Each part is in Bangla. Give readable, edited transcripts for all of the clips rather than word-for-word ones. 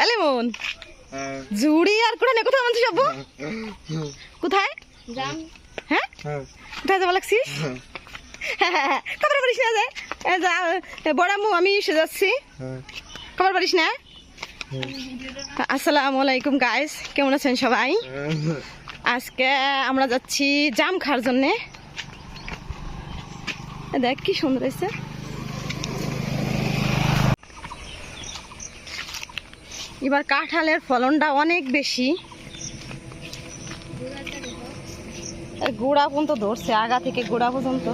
এলেমন জুড়ি আর কোথায় কোথায় মানছিস আব্বু কোথায় হ্যাঁ কোথায় যাবো লাগছিস খবর পারিস না যে বড় আম্মু আমি এসে যাচ্ছি খবর পারিস না। আসসালামু আলাইকুম গাইস, কেমন আছেন সবাই? আজকে আমরা যাচ্ছি জাম খাওয়ার জন্যে। দেখ কি সুন্দর হয়েছে। এবার কাঁঠালের ফলনটা অনেক বেশি, গোড়া পর্যন্ত ধরছে, আগা থেকে গোড়া পর্যন্ত।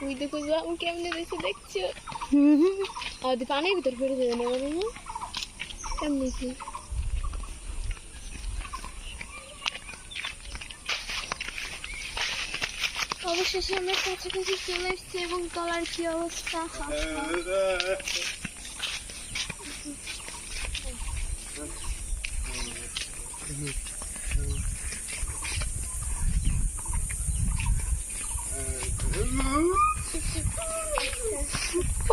ওই দেখো জাম কেমনে দিয়েছে দেখছো? আর পানির ভিতর ফেলে দেবে না কেমনি কি অবশেষে আমরা কাছাকাছি চলে এসেছি এবং তলার কি অবস্থা।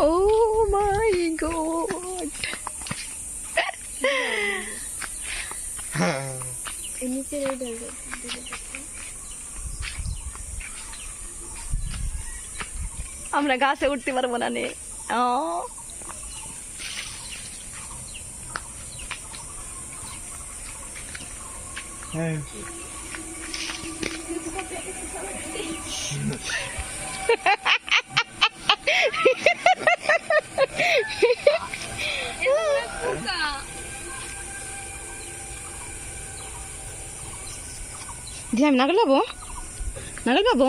Oh my god! আমরা গাছে উঠতে পারবো না নে। দিয়ে আমি নাগল পাবো, নাগল পাবো।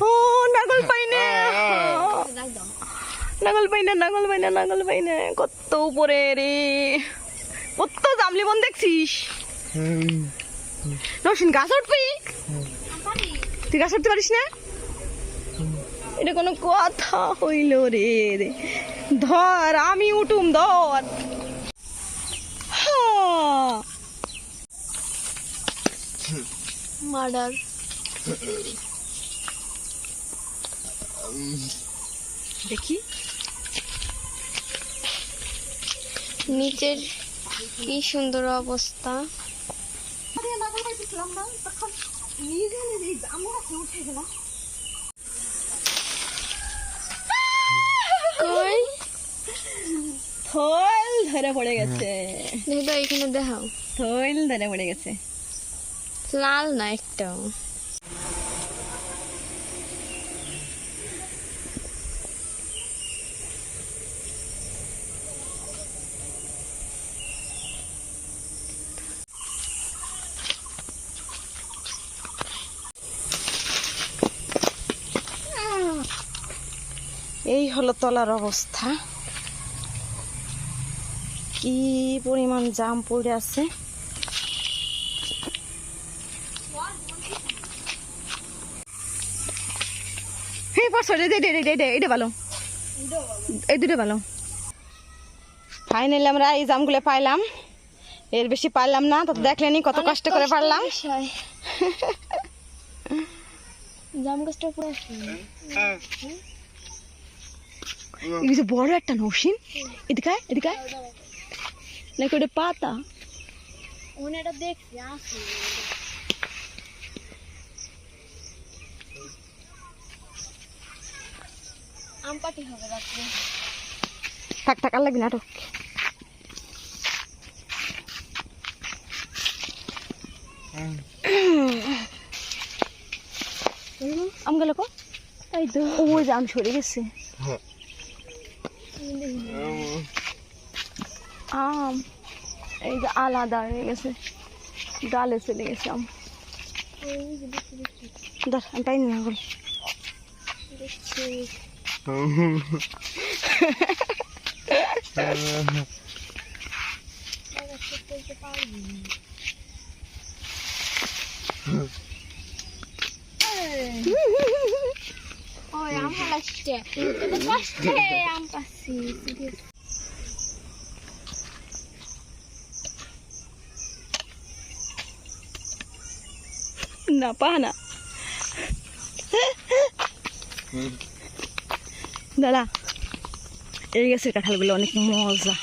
ও নাগল পাই না, নাগল পাই না, নাগল পাই না, নাগল পাই না। কত উপরে রে, কত জামলি বন দেখছিস? রসিন গাছ উঠবি? তুই গাছ উঠতে পারিস না? এটা কোনো কথা হইল রে? ধর আমি উঠুম, ধর। মার্ডার দেখি নিচের কি সুন্দর অবস্থা। থল ধরে পড়ে গেছে, এখানে দেখাও, থল ধরে পড়ে গেছে। লাল না একটা। এই হলো তলার অবস্থা, কি পরিমাণ জাম পড়ে আছে। ফাইনালি আমরা এই জামগুলো পাইলাম, এর বেশি পাইলাম না। তো দেখলেনি কত কষ্ট করে পারলাম। জাম গাছটা পুরো বড় একটা নৌসিন, এদিকে এদিকে নাকি ওটা পাতা। দেখছি আম পাটি হবে রাত্রে। থাক থাক, আর লাগবি নাটক। আম গেল কো? এই তো ওই যে আম সরে গেছে। আম এই যে আলাদা হয়ে গেছে, ডালে চলে গেছে আম। ধর আমি পাইনি না বল। ওই আম হালাচ্ছে এটা কষ্টে আম পাচ্ছি না পাহা না দাদা এই গাছের কাঁঠালগুলো অনেক মজা